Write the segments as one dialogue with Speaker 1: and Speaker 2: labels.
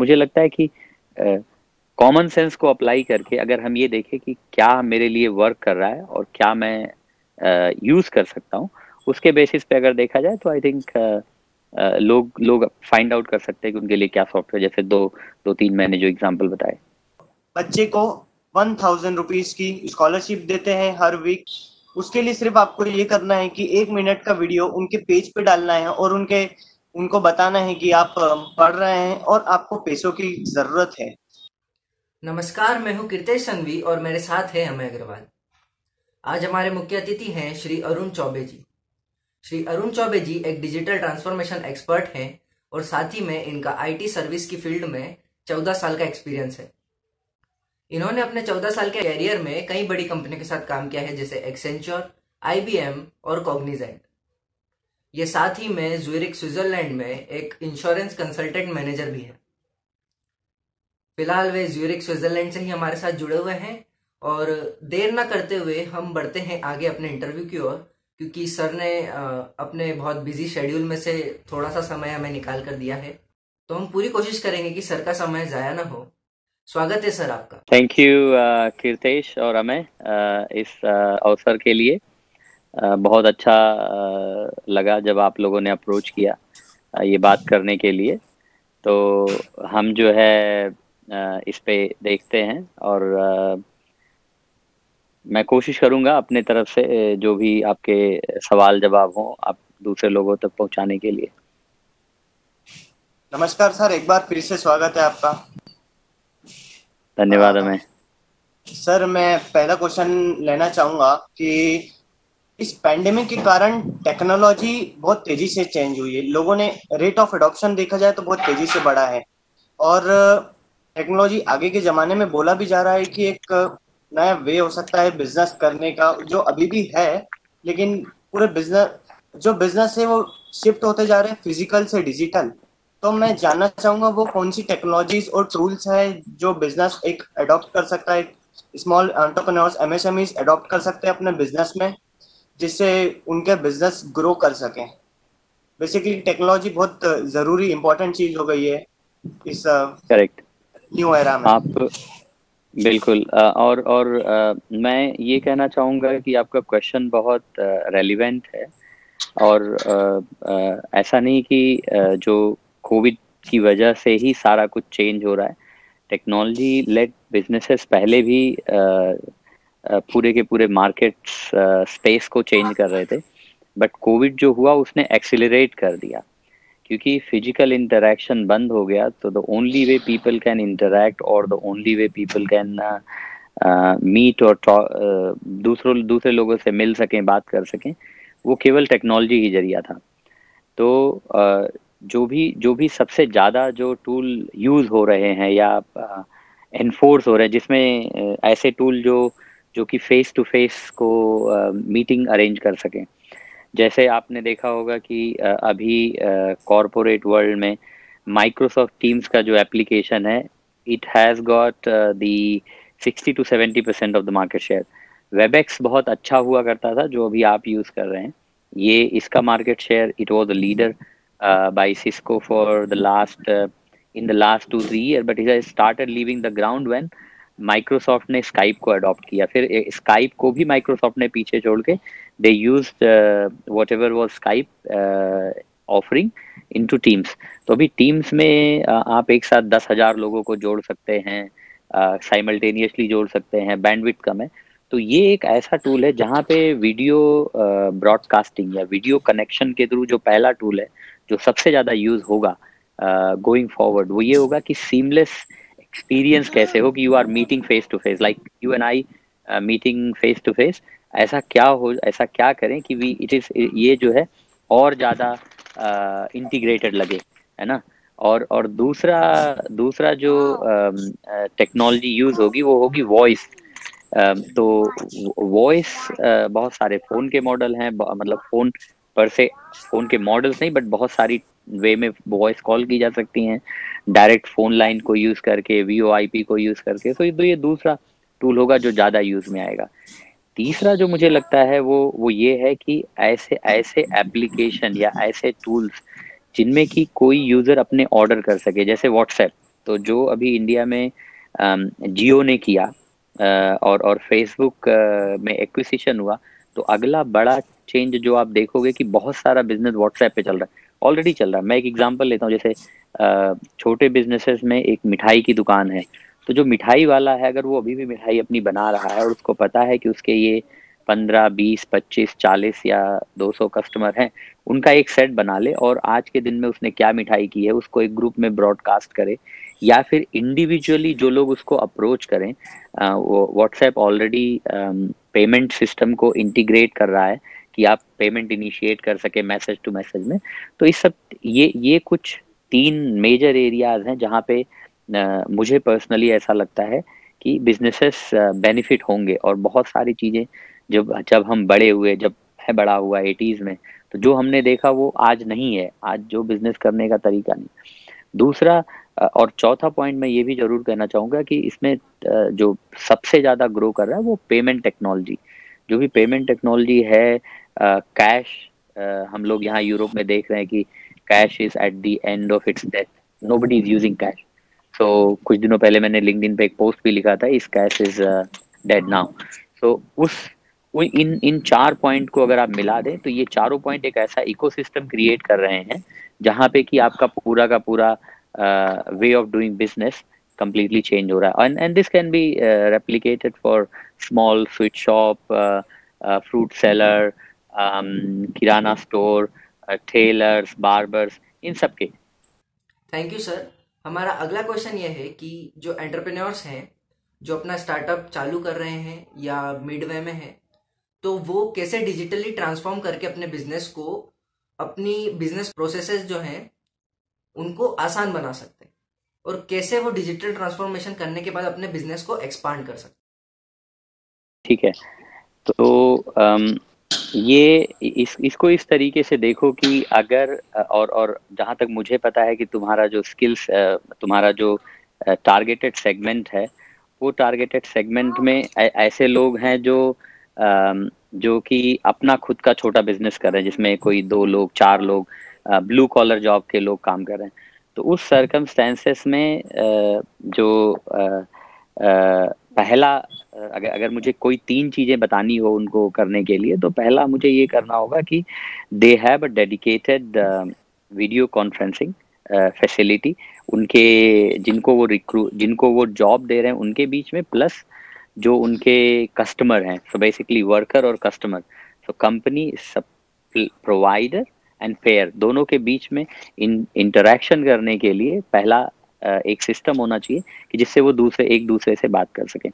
Speaker 1: मुझे लगता है कि कॉमन सेंस को अप्लाई करके अगर हम ये देखें कि क्या मेरे लिए वर्क कर रहा है और क्या मैं यूज कर सकता हूँ, उसके बेसिस पे अगर देखा जाए तो आई थिंक लोग लोग फाइंड आउट कर सकते हैं कि उनके लिए क्या सॉफ्टवेयर, जैसे दो दो तीन मैंने जो एग्जांपल बताए।
Speaker 2: बच्चे को 1000 रुपीज की स्कॉलरशिप देते हैं हर वीक। उसके लिए सिर्फ आपको ये करना है कि 1 मिनट का वीडियो उनके पेज पे डालना है और उनको बताना है कि आप पढ़ रहे हैं और आपको पैसों की जरूरत है।
Speaker 3: नमस्कार, मैं हूं कीर्तेश संघवी और मेरे साथ है अमय अग्रवाल। आज हमारे मुख्य अतिथि हैं श्री अरुण चौबे जी। श्री अरुण चौबे जी एक डिजिटल ट्रांसफॉर्मेशन एक्सपर्ट हैं और साथ ही में इनका आईटी सर्विस की फील्ड में 14 साल का एक्सपीरियंस है। इन्होंने अपने 14 साल के कैरियर में कई बड़ी कंपनियों के साथ काम किया है, जैसे एक्सेंचर, आईबीएम और कॉग्निजेंट। ये साथ ही में ज्यूरिख स्विट्जरलैंड में एक इंश्योरेंस कंसल्टेंट मैनेजर भी है। फिलहाल वे ज्यूरिख स्विट्जरलैंड से ही हमारे साथ जुड़े हुए हैं और देर ना करते हुए हम बढ़ते हैं आगे अपने इंटरव्यू की ओर, क्योंकि सर ने अपने बहुत बिजी शेड्यूल में से थोड़ा सा समय हमें निकाल कर दिया है। तो हम पूरी कोशिश करेंगे कि सर का समय जाया ना हो। स्वागत है सर आपका।
Speaker 1: थैंक यू कीर्तेश और अमय, इस अवसर के लिए। बहुत अच्छा लगा जब आप लोगों ने अप्रोच किया ये बात करने के लिए। तो हम जो है इस पे देखते हैं और मैं कोशिश करूंगा अपने तरफ से जो भी आपके सवाल जवाब हो आप दूसरे लोगों तक पहुंचाने के लिए।
Speaker 2: नमस्कार सर, एक बार फिर से स्वागत है आपका।
Speaker 1: धन्यवाद
Speaker 2: अ,
Speaker 1: अमय।
Speaker 2: सर, मैं पहला क्वेश्चन लेना चाहूंगा कि इस पैंडेमिक के कारण टेक्नोलॉजी बहुत तेजी से चेंज हुई है। लोगों ने रेट ऑफ एडॉप्शन देखा जाए तो बहुत तेजी से बढ़ा है और टेक्नोलॉजी आगे के जमाने में बोला भी जा रहा है कि एक नया वे हो सकता है बिजनेस करने का, जो अभी भी है। लेकिन पूरे बिजनेस है वो शिफ्ट होते जा रहे हैं फिजिकल से डिजिटल। तो मैं जानना चाहूंगा वो कौन सी टेक्नोलॉजीज और टूल्स है जो बिजनेस एक अडॉप्ट कर सकता है, स्मॉल एंटरप्रेन्योर्स एमएसएमईज अडॉप्ट कर सकते हैं अपने बिजनेस में, जिससे उनके बिजनेस ग्रो कर सकें। बेसिकली टेक्नोलॉजी बहुत जरूरी इंपॉर्टेंट चीज हो गई है इस
Speaker 1: करेक्ट।
Speaker 2: न्यू एरा में।
Speaker 1: आप बिल्कुल और मैं ये कहना चाहूँगा कि आपका क्वेश्चन बहुत रेलिवेंट है। और ऐसा नहीं कि जो कोविड की वजह से ही सारा कुछ चेंज हो रहा है। टेक्नोलॉजी लेड बिजनेसेस पहले भी पूरे के पूरे मार्केट स्पेस को चेंज कर रहे थे, बट कोविड जो हुआ उसने एक्सिलरेट कर दिया। क्योंकि फिजिकल इंटरेक्शन बंद हो गया तो the only way people can interact or the only way people can meet और दूसरों दूसरे लोगों से मिल सकें, बात कर सकें, वो केवल टेक्नोलॉजी ही जरिया था। तो जो भी सबसे ज़्यादा जो टूल यूज़ हो रहे हैं या एनफोर्स हो रहे हैं, जिसमें ऐसे टूल जो जो कि फेस टू फेस को मीटिंग अरेंज कर सकें। जैसे आपने देखा होगा कि अभी कॉरपोरेट वर्ल्ड में माइक्रोसॉफ्ट टीम्स का जो एप्लीकेशन है, it has got the 60 to 70% of the market share. Webex बहुत अच्छा हुआ करता था जो अभी आप यूज़ कर रहे हैं, ये इसका market share, it was the leader by Cisco for the last in the last 2 3 year, but it has started leaving the ground when Microsoft ने स्काइप को अडॉप्ट किया। फिर स्काइप को भी माइक्रोसॉफ्ट ने पीछे छोड़ के they used whatever was Skype offering into Teams। तो अभी Teams में आप एक साथ 10,000 लोगों को जोड़ सकते हैं, साइमल्टेनियसली जोड़ सकते हैं, बैंडविड्थ कम है। तो ये एक ऐसा टूल है जहाँ पे वीडियो ब्रॉडकास्टिंग या वीडियो कनेक्शन के थ्रू जो पहला टूल है जो सबसे ज़्यादा यूज होगा गोइंग फॉरवर्ड, वो ये होगा कि सीमलेस एक्सपीरियंस कैसे हो कि you are meeting face to face, like you and I meeting face to face. ऐसा क्या करें कि वी इट इज ये जो है और ज्यादा इंटीग्रेटेड लगे, है ना। और दूसरा दूसरा जो टेक्नोलॉजी यूज होगी वो होगी वॉइस। तो वॉइस बहुत सारे फोन के मॉडल हैं, मतलब फोन पर से फोन के मॉडल्स नहीं, बट बहुत सारी वे में वॉइस कॉल की जा सकती हैं, डायरेक्ट फोन लाइन को यूज करके, वीओआईपी को यूज करके। तो ये दूसरा टूल होगा जो ज्यादा यूज में आएगा। तीसरा जो मुझे लगता है वो ये है कि ऐसे ऐसे एप्लीकेशन या ऐसे टूल्स जिनमें कि कोई यूजर अपने ऑर्डर कर सके, जैसे व्हाट्सएप। तो जो अभी इंडिया में जियो ने किया और फेसबुक में एक्विजिशन हुआ, तो अगला बड़ा चेंज जो आप देखोगे कि बहुत सारा बिजनेस व्हाट्सएप पे चल रहा है, ऑलरेडी चल रहा है। मैं एक एग्जांपल लेता हूँ, जैसे छोटे बिजनेसेस में एक मिठाई की दुकान है, तो जो मिठाई वाला है अगर वो अभी भी मिठाई अपनी बना रहा है और उसको पता है कि उसके ये 15, 20, 25, 40 या 200 कस्टमर हैं, उनका एक सेट बना ले और आज के दिन में उसने क्या मिठाई की है उसको एक ग्रुप में ब्रॉडकास्ट करे, या फिर इंडिविजुअली जो लोग उसको अप्रोच करें, वो व्हाट्सएप ऑलरेडी पेमेंट सिस्टम को इंटीग्रेट कर रहा है कि आप पेमेंट इनिशिएट कर सके मैसेज टू मैसेज में। तो इस सब ये कुछ 3 मेजर एरियाज हैं जहाँ पे मुझे पर्सनली ऐसा लगता है कि बिजनेसेस बेनिफिट होंगे। और बहुत सारी चीजें जब जब हम बड़े हुए, जब मैं बड़ा हुआ 80s में, तो जो हमने देखा वो आज नहीं है, आज जो बिजनेस करने का तरीका नहीं। दूसरा और चौथा पॉइंट मैं ये भी जरूर कहना चाहूंगा कि इसमें जो सबसे ज्यादा ग्रो कर रहा है वो पेमेंट टेक्नोलॉजी। जो भी पेमेंट टेक्नोलॉजी है, कैश, हम लोग यहाँ यूरोप में देख रहे हैं कि cash is at the end of its death, nobody is using cash. So कुछ दिनों पहले मैंने लिंक्डइन पे एक पोस्ट भी लिखा था, इस cash is dead now. So in in 4 point को अगर आप मिला दें तो ये चारों पॉइंट एक ऐसा इकोसिस्टम क्रिएट कर रहे हैं जहाँ पे कि आपका पूरा का पूरा way of doing business completely change हो रहा है। And this can be replicated for small sweet shop, fruit seller, kirana store, tailors, barbers, इन सब के।
Speaker 3: Thank you sir. हमारा अगला क्वेश्चन ये है कि जो एंटरप्रेन्योर्स हैं जो अपना स्टार्टअप चालू कर रहे हैं या मिडवे में हैं, तो वो कैसे डिजिटली ट्रांसफॉर्म करके अपने बिजनेस को, अपनी बिजनेस प्रोसेसेस जो हैं उनको आसान बना सकते हैं, और कैसे वो डिजिटल ट्रांसफॉर्मेशन करने के बाद अपने बिजनेस को एक्सपांड कर सकते हैं।
Speaker 1: ठीक है, तो ये इसको इस तरीके से देखो कि अगर और जहां तक मुझे पता है कि तुम्हारा जो स्किल्स, तुम्हारा जो टारगेटेड सेगमेंट है, वो टारगेटेड सेगमेंट में ऐसे लोग हैं जो कि अपना खुद का छोटा बिजनेस कर रहे हैं, जिसमें कोई 2 लोग 4 लोग ब्लू कॉलर जॉब के लोग काम कर रहे हैं। तो उस सर्कमस्टेंसेस में जो पहला, अगर मुझे कोई 3 चीजें बतानी हो उनको करने के लिए, तो पहला मुझे ये करना होगा कि दे have a dedicated video conferencing facility, उनके जिनको वो जॉब दे रहे हैं उनके बीच में, प्लस जो उनके कस्टमर हैं, सो बेसिकली वर्कर और customer, so company provider and pair, दोनों के बीच में इंटरेक्शन करने के लिए पहला एक सिस्टम होना चाहिए कि जिससे वो एक दूसरे से बात कर सके।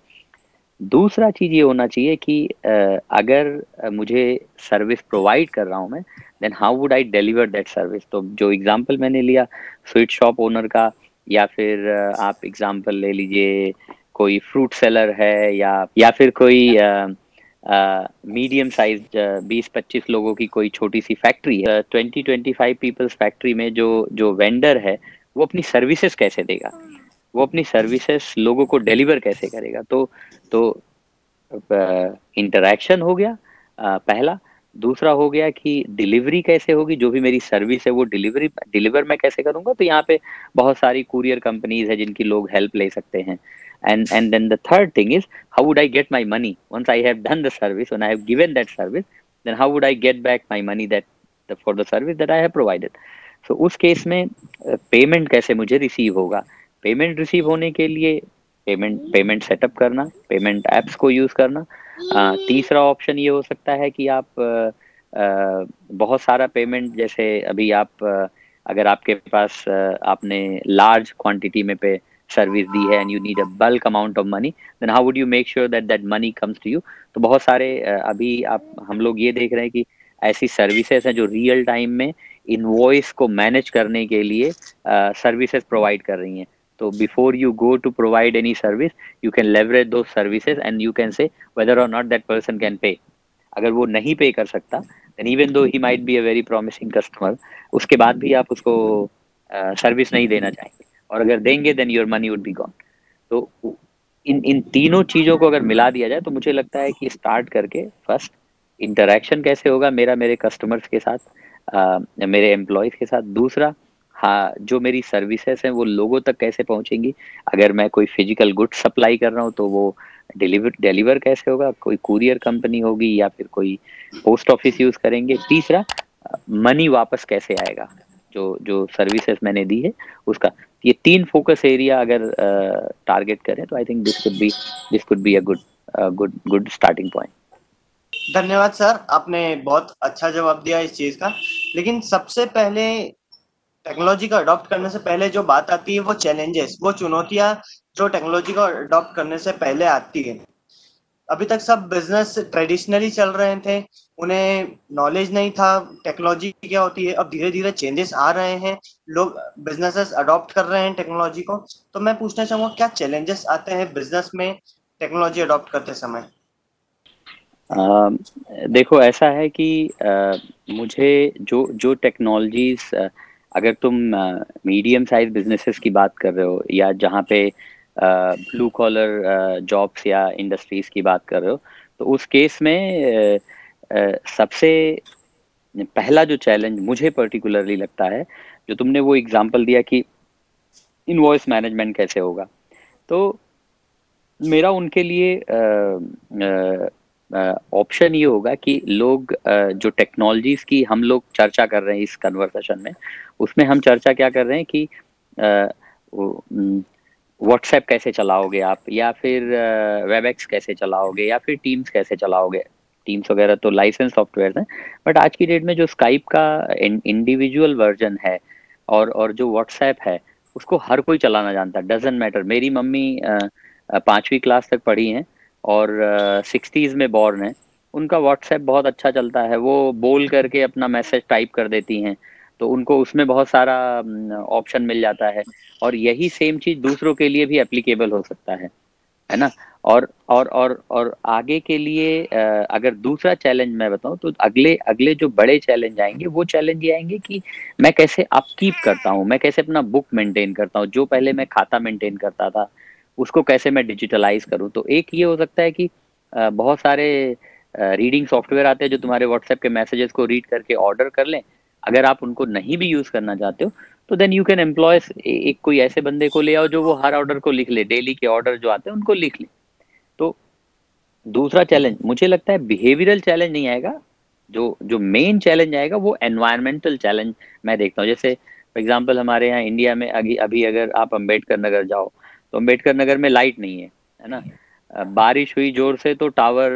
Speaker 1: दूसरा चीज ये होना चाहिए कि अगर मुझे सर्विस प्रोवाइड कर रहा हूँ मैं, then how would I deliver that service. तो जो एग्जांपल मैंने लिया स्वीट शॉप ओनर का, या फिर आप एग्जांपल ले लीजिए कोई फ्रूट सेलर है, या फिर कोई मीडियम साइज 20-25 लोगों की कोई छोटी सी फैक्ट्री है, 20-25 पीपल्स फैक्ट्री में जो वेंडर है वो अपनी सर्विसेज कैसे देगा, वो अपनी सर्विसेज लोगों को डिलीवर कैसे करेगा। तो इंटरेक्शन हो गया पहला। दूसरा हो गया कि डिलीवरी कैसे होगी, जो भी मेरी सर्विस है वो डिलीवर मैं कैसे करूंगा। तो यहाँ पे बहुत सारी कुरियर कंपनीज है जिनकी लोग हेल्प ले सकते हैं। And then the third thing is, how would I get my money once I have done the service, when I have given that service, then how would I get back my money for the service that I have provided। So उस case में payment कैसे मुझे receive होगा। Payment receive होने के लिए payment setup करना, payment apps को यूज करना। तीसरा ऑप्शन ये हो सकता है कि आप बहुत सारा पेमेंट, जैसे अभी आप अगर आपके पास आपने लार्ज क्वांटिटी में पे सर्विस दी है and you need a bulk amount of money, then how would you make sure that money comes to you. तो बहुत सारे अभी हम लोग ये देख रहे हैं कि ऐसी सर्विसेज हैं जो रियल टाइम में इनवॉइस को मैनेज करने के लिए सर्विसेज प्रोवाइड कर रही हैं। तो before you go to provide any service, you can leverage दो services and you can say whether or not that person can pay. अगर वो नहीं पे कर सकता, then even though he might be a very promising customer, उसके बाद भी आप उसको सर्विस नहीं देना चाहेंगे, और अगर देंगे then your money would be gone. तो इन तीनों चीजों को अगर मिला दिया जाए तो मुझे लगता है कि स्टार्ट करके फर्स्ट इंटरेक्शन कैसे होगा मेरे कस्टमर्स के साथ, मेरे एम्प्लॉयज के साथ। दूसरा, हाँ, जो मेरी सर्विसेज हैं वो लोगों तक कैसे पहुंचेंगी। अगर मैं कोई फिजिकल गुड सप्लाई कर रहा हूँ तो वो डिलीवर डिलीवर कैसे होगा, कोई कुरियर कंपनी होगी या फिर कोई पोस्ट ऑफिस यूज करेंगे। तीसरा, मनी वापस कैसे आएगा, जो जो सर्विसेज मैंने दी है उसका। ये तीन फोकस एरिया अगर टारगेट करें तो I think this could be a good good good starting point.
Speaker 2: धन्यवाद सर, आपने बहुत अच्छा जवाब दिया इस चीज का। लेकिन सबसे पहले टेक्नोलॉजी को अडॉप्ट करने से पहले जो बात आती है वो चैलेंजेस, वो चुनौतियां जो टेक्नोलॉजी को अडॉप्ट करने से पहले आती है। अभी तक सब बिजनेस ट्रेडिशनली चल रहे थे, उन्हें नॉलेज नहीं था टेक्नोलॉजी क्या होती है। अब धीरे धीरे चेंजेस आ रहे हैं, लोग बिजनेसेस अडॉप्ट कर रहे हैं टेक्नोलॉजी को। तो मैं पूछना चाहूंगा, क्या चैलेंजेस आते हैं बिजनेस में टेक्नोलॉजी अडॉप्ट करते समय?
Speaker 1: अ, देखो ऐसा है कि मुझे जो जो टेक्नोलॉजीज, अगर तुम मीडियम साइज बिजनेसेस की बात कर रहे हो या जहाँ पे ब्लू कॉलर जॉब्स या इंडस्ट्रीज की बात कर रहे हो, तो उस केस में सबसे पहला जो चैलेंज मुझे पर्टिकुलरली लगता है, जो तुमने वो एग्जांपल दिया कि इनवॉइस मैनेजमेंट कैसे होगा, तो मेरा उनके लिए ऑप्शन ये होगा कि लोग जो टेक्नोलॉजीज की हम लोग चर्चा कर रहे हैं इस कन्वर्सेशन में, उसमें हम चर्चा क्या कर रहे हैं कि व्हाट्सएप कैसे चलाओगे आप, या फिर वेबएक्स कैसे चलाओगे, या फिर टीम्स कैसे चलाओगे। टीम्स वगैरह तो लाइसेंस सॉफ्टवेयर हैं, बट आज की डेट में जो स्काइप का इंडिविजुअल वर्जन है और जो व्हाट्सएप है, उसको हर कोई चलाना जानता है। डजेंट मैटर, मेरी मम्मी 5वीं क्लास तक पढ़ी हैं और 60s में बॉर्न है। उनका व्हाट्सएप बहुत अच्छा चलता है, वो बोल करके अपना मैसेज टाइप कर देती हैं, तो उनको उसमें बहुत सारा ऑप्शन मिल जाता है। और यही सेम चीज दूसरों के लिए भी एप्लीकेबल हो सकता है ना। और आगे के लिए अगर दूसरा चैलेंज मैं बताऊं, तो अगले अगले जो बड़े चैलेंज आएंगे वो चैलेंज ये आएंगे कि मैं कैसे अपकीप करता हूँ, मैं कैसे अपना बुक मेंटेन करता हूँ। जो पहले मैं खाता मेंटेन करता था उसको कैसे मैं डिजिटलाइज करूँ। तो एक ये हो सकता है कि बहुत सारे रीडिंग सॉफ्टवेयर आते हैं जो तुम्हारे व्हाट्सएप के मैसेजेस को रीड करके ऑर्डर कर लें। अगर आप उनको नहीं भी यूज करना चाहते हो तो देन यू कैन एम्प्लॉय एक कोई ऐसे बंदे को ले आओ जो वो हर ऑर्डर को लिख ले, डेली के ऑर्डर जो आते हैं उनको लिख ले। तो दूसरा चैलेंज मुझे लगता है बिहेवियरल चैलेंज नहीं आएगा, जो जो मेन चैलेंज आएगा वो एनवायरमेंटल चैलेंज मैं देखता हूँ। जैसे फॉर एग्जांपल हमारे यहाँ इंडिया में अभी अभी अगर आप अंबेडकर नगर जाओ, तो अंबेडकर नगर में लाइट नहीं है ना। बारिश हुई जोर से तो टावर,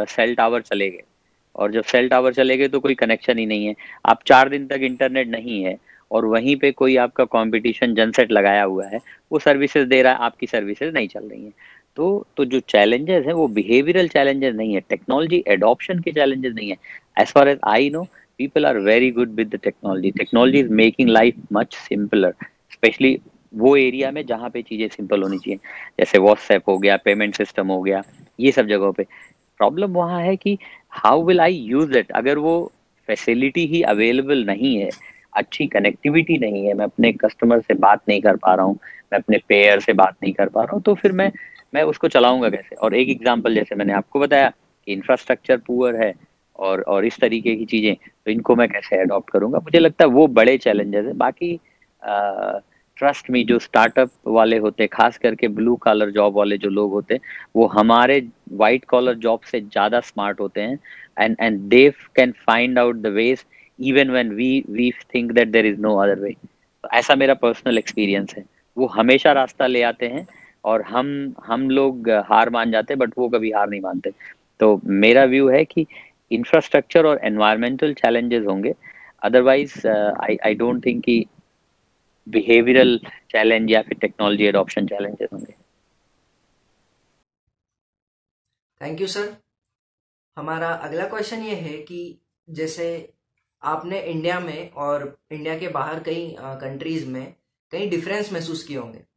Speaker 1: सेल टावर चले गए, और जब सेल टावर चले गए तो कोई कनेक्शन ही नहीं है। आप 4 दिन तक इंटरनेट नहीं है, और वहीं पे कोई आपका कंपटीशन जनसेट लगाया हुआ है, वो सर्विसेज दे रहा है, आपकी सर्विसेज नहीं चल रही हैं। तो जो चैलेंजेस हैं वो बिहेवियरल चैलेंजेस नहीं है, टेक्नोलॉजी एडॉप्शन के चैलेंजेस नहीं है। As far as I know, people are very good with the technology. Technology is making life much simpler, specially वो एरिया में जहाँ पे चीजें सिंपल होनी चाहिए, जैसे व्हाट्सएप हो गया, पेमेंट सिस्टम हो गया, ये सब जगहों पे। प्रॉब्लम वहाँ है कि how will I use it. अगर वो फैसिलिटी ही अवेलेबल नहीं है, अच्छी कनेक्टिविटी नहीं है, मैं अपने कस्टमर से बात नहीं कर पा रहा हूँ, मैं अपने पेयर से बात नहीं कर पा रहा हूँ, तो फिर मैं उसको चलाऊंगा कैसे। और एक एग्जांपल जैसे मैंने आपको बताया कि इंफ्रास्ट्रक्चर पुअर है और इस तरीके की चीजें, तो इनको मैं कैसे अडॉप्ट करूंगा। मुझे लगता है वो बड़े चैलेंजेस है। बाकी ट्रस्ट मी, जो स्टार्टअप वाले होते हैं, खास करके ब्लू कॉलर जॉब वाले जो लोग होते हैं, वो हमारे वाइट कॉलर जॉब से ज्यादा स्मार्ट होते हैं, and they can find out the ways even when we think that there is no other way. तो ऐसा मेरा पर्सनल एक्सपीरियंस है। वो हमेशा रास्ता ले आते हैं, और हम लोग हार मान जाते हैं, बट वो कभी हार नहीं मानते। तो मेरा व्यू है कि इंफ्रास्ट्रक्चर और एनवायरमेंटल चैलेंजेस होंगे, अदरवाइज आई डोंट थिंक कि बिहेवियरल चैलेंज या फिर टेक्नोलॉजी एडॉप्शन चैलेंजेस होंगे।
Speaker 3: Thank you sir. हमारा अगला क्वेश्चन ये है कि जैसे आपने इंडिया में और इंडिया के बाहर कई कंट्रीज में कई डिफरेंस महसूस किए होंगे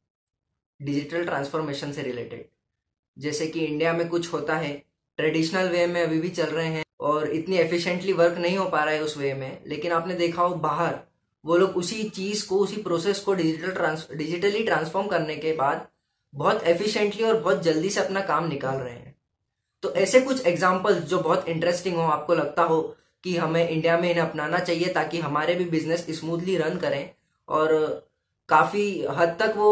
Speaker 3: डिजिटल ट्रांसफॉर्मेशन से रिलेटेड। जैसे कि इंडिया में कुछ होता है ट्रेडिशनल वे में अभी भी चल रहे हैं और इतनी एफिशिएंटली वर्क नहीं हो पा रहा है उस वे में, लेकिन आपने देखा हो बाहर वो लोग उसी चीज को, उसी प्रोसेस को डिजिटली ट्रांसफॉर्म करने के बाद बहुत एफिशिएंटली और बहुत जल्दी से अपना काम निकाल रहे हैं। तो ऐसे कुछ एग्जाम्पल्स जो बहुत इंटरेस्टिंग हो, आपको लगता हो कि हमें इंडिया में इन्हें अपनाना चाहिए ताकि हमारे भी बिजनेस स्मूथली रन करें और काफ़ी हद तक वो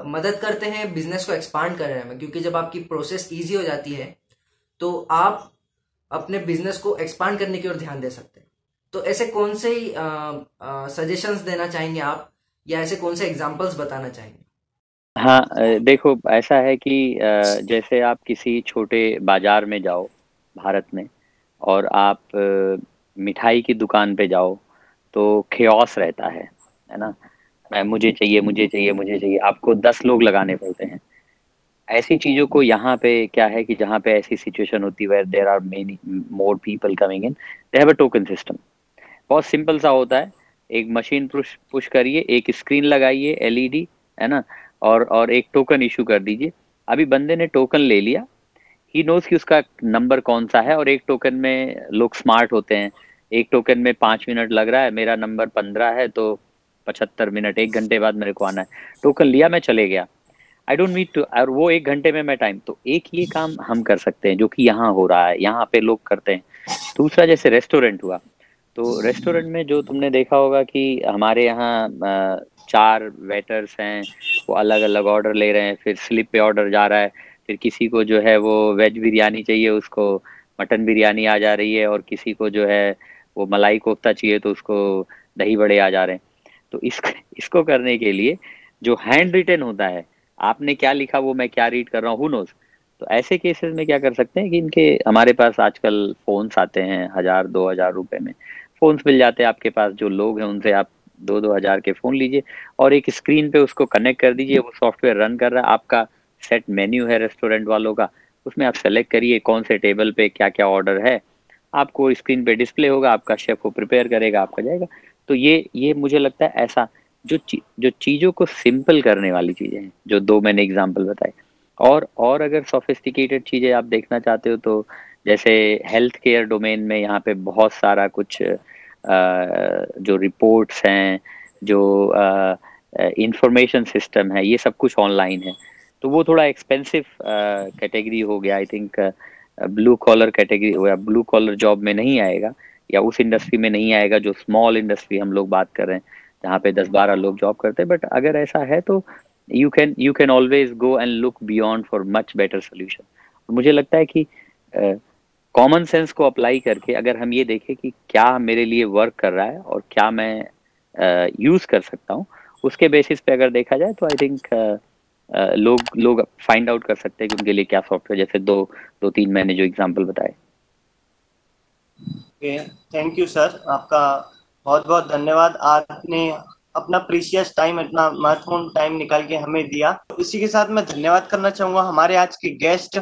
Speaker 3: मदद करते हैं बिजनेस को एक्सपांड करने में, क्योंकि जब आपकी प्रोसेस ईजी हो जाती है तो आप अपने बिजनेस को एक्सपांड करने की ओर ध्यान दे सकते हैं। तो ऐसे कौन से सजेशंस देना चाहेंगे आप, या ऐसे कौन से एग्जांपल्स बताना चाहेंगे?
Speaker 1: हाँ, देखो ऐसा है कि जैसे आप किसी छोटे बाजार में जाओ भारत में, और आप मिठाई की दुकान पे जाओ, तो खेओस रहता है ना। मुझे चाहिए, मुझे चाहिए, मुझे चाहिए, आपको 10 लोग लगाने पड़ते हैं। ऐसी चीजों को यहाँ पे क्या है कि जहाँ पे ऐसी सिचुएशन होती है, there are many more people coming in, they have a token system. बहुत सिंपल सा होता है। एक मशीन पुश पुश करिए, एक स्क्रीन लगाइए एलईडी, है ना, और एक टोकन इशू कर दीजिए। अभी बंदे ने टोकन ले लिया, ही नोज कि उसका नंबर कौन सा है, और एक टोकन में लोग स्मार्ट होते हैं। एक टोकन में 5 मिनट लग रहा है, मेरा नंबर 15 है, तो 75 मिनट, 1 घंटे बाद मेरे को आना है। टोकन लिया, मैं चले गया, आई डोंट नीड टू, और वो 1 घंटे में मैं टाइम, तो एक ये काम हम कर सकते हैं जो कि यहाँ हो रहा है, यहाँ पे लोग करते हैं। दूसरा, जैसे रेस्टोरेंट हुआ, तो रेस्टोरेंट में जो तुमने देखा होगा कि हमारे यहाँ 4 वेटर्स हैं, वो अलग अलग ऑर्डर ले रहे हैं, फिर स्लिप पे ऑर्डर जा रहा है। फिर किसी को जो है वो वेज बिरयानी चाहिए, उसको मटन बिरयानी आ जा रही है, और किसी को जो है वो मलाई कोफ्ता चाहिए, तो उसको दही बड़े आ जा रहे हैं। तो इसको करने के लिए जो हैंड रिटन होता है, आपने क्या लिखा वो मैं क्या रीड कर रहा हूँ, हु नोज। तो ऐसे केसेस में क्या कर सकते हैं कि इनके, हमारे पास आजकल फोन्स आते हैं 1000-2000 रुपए में, फोन्स मिल जाते हैं आपके पास। जो लोग हैं उनसे आप 2-2 हजार के फोन लीजिए, और एक स्क्रीन पे उसको कनेक्ट कर दीजिए, वो सॉफ्टवेयर रन कर रहा है। आपका सेट मेन्यू है रेस्टोरेंट वालों का, उसमें आप सेलेक्ट करिए कौन से टेबल पे क्या क्या ऑर्डर है, आपको स्क्रीन पे डिस्प्ले होगा, आपका शेफ वो प्रिपेयर करेगा, आपका जाएगा। तो ये मुझे लगता है ऐसा, जो चीजों को सिंपल करने वाली चीजें हैं, जो दो मैंने एग्जांपल बताए। और अगर सोफिस्टिकेटेड चीजें आप देखना चाहते हो, तो जैसे हेल्थ केयर डोमेन में यहाँ पे बहुत सारा कुछ जो रिपोर्ट्स हैं, जो इंफॉर्मेशन सिस्टम है, ये सब कुछ ऑनलाइन है। तो वो थोड़ा एक्सपेंसिव कैटेगरी हो गया, I think blue collar category हो गया, ब्लू कॉलर जॉब में नहीं आएगा, या उस इंडस्ट्री में नहीं आएगा जो स्मॉल इंडस्ट्री हम लोग बात कर रहे हैं, जहाँ पे 10-12 लोग जॉब करते हैं। बट अगर ऐसा है तो you can always go and look beyond for much better solution। मुझे लगता है कि कॉमन सेंस को अप्लाई करके अगर हम ये देखें कि क्या मेरे लिए वर्क कर रहा है और क्या मैं यूज कर सकता हूँ, उसके बेसिस पे अगर देखा जाए, तो आई थिंक लोग फाइंड आउट कर सकते हैं कि उनके लिए क्या सॉफ्टवेयर, जैसे दो तीन मैंने जो एग्जांपल बताए।
Speaker 2: थैंक यू सर, आपका बहुत बहुत धन्यवाद। आपने अपना प्रीशियस टाइम, इतना महत्वपूर्ण टाइम निकाल के हमें दिया। इसी के साथ मैं धन्यवाद करना चाहूंगा हमारे आज के गेस्ट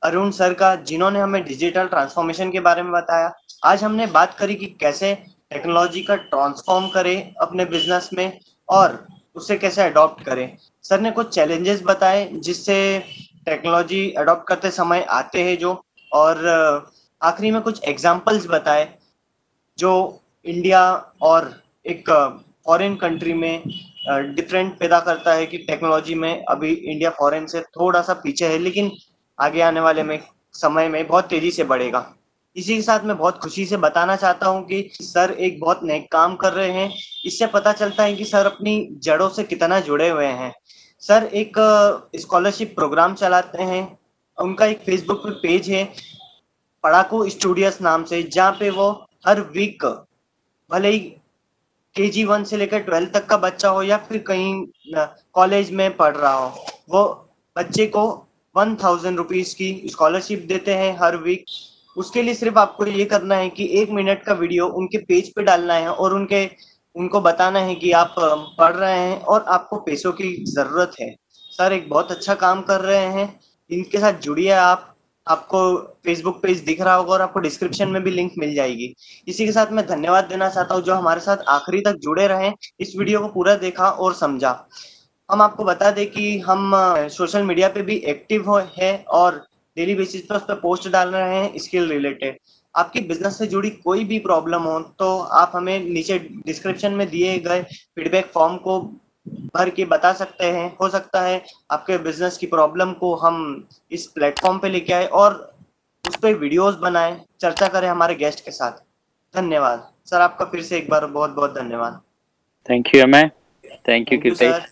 Speaker 2: अरुण सर का, जिन्होंने हमें डिजिटल ट्रांसफॉर्मेशन के बारे में बताया। आज हमने बात करी कि कैसे टेक्नोलॉजी का ट्रांसफॉर्म करें अपने बिजनेस में, और उसे कैसे अडॉप्ट करें। सर ने कुछ चैलेंजेस बताए जिससे टेक्नोलॉजी अडॉप्ट करते समय आते हैं जो, और आखिरी में कुछ एग्जाम्पल्स बताए जो इंडिया और एक फॉरेन कंट्री में डिफरेंट पैदा करता है कि टेक्नोलॉजी में अभी इंडिया फॉरेन से थोड़ा सा पीछे है, लेकिन आगे आने वाले में समय में बहुत तेजी से बढ़ेगा। इसी के साथ मैं बहुत खुशी से बताना चाहता हूं कि सर एक बहुत नेक काम कर रहे हैं। इससे पता चलता है कि सर अपनी जड़ों से कितना जुड़े हुए हैं। सर एक स्कॉलरशिप प्रोग्राम चलाते हैं, उनका एक फेसबुक पे पेज है पढ़ाकू स्टूडियस नाम से, जहाँ पे वो हर वीक, भले ही KG 1 से लेकर 12 तक का बच्चा हो या फिर कहीं कॉलेज में पढ़ रहा हो, वो बच्चे को 1000 रुपीज की स्कॉलरशिप देते हैं हर वीक। उसके लिए सिर्फ आपको ये करना है कि 1 मिनट का वीडियो उनके पेज पे डालना है, और उनको बताना है कि आप पढ़ रहे हैं और आपको पैसों की जरूरत है। सर एक बहुत अच्छा काम कर रहे हैं, इनके साथ जुड़िए आप। आपको फेसबुक पेज दिख रहा होगा और आपको डिस्क्रिप्शन में भी लिंक मिल जाएगी। इसी के साथ मैं धन्यवाद देना चाहता हूँ जो हमारे साथ आखिरी तक जुड़े रहे, इस वीडियो को पूरा देखा और समझा। हम आपको बता दें कि हम सोशल मीडिया पे भी एक्टिव है, और डेली बेसिस पे उस पर पोस्ट डाल रहे हैं स्किल रिलेटेड। आपकी बिजनेस से जुड़ी कोई भी प्रॉब्लम हो तो आप हमें नीचे डिस्क्रिप्शन में दिए गए फीडबैक फॉर्म को भर के बता सकते हैं। हो सकता है आपके बिजनेस की प्रॉब्लम को हम इस प्लेटफॉर्म पे लेके आए और उस पर वीडियोस बनाए, चर्चा करें हमारे गेस्ट के साथ। धन्यवाद सर, आपका फिर से एक बार बहुत बहुत धन्यवाद।
Speaker 1: Thank you Amay. Thank you
Speaker 2: thank you
Speaker 1: Kritesh.
Speaker 2: Sir.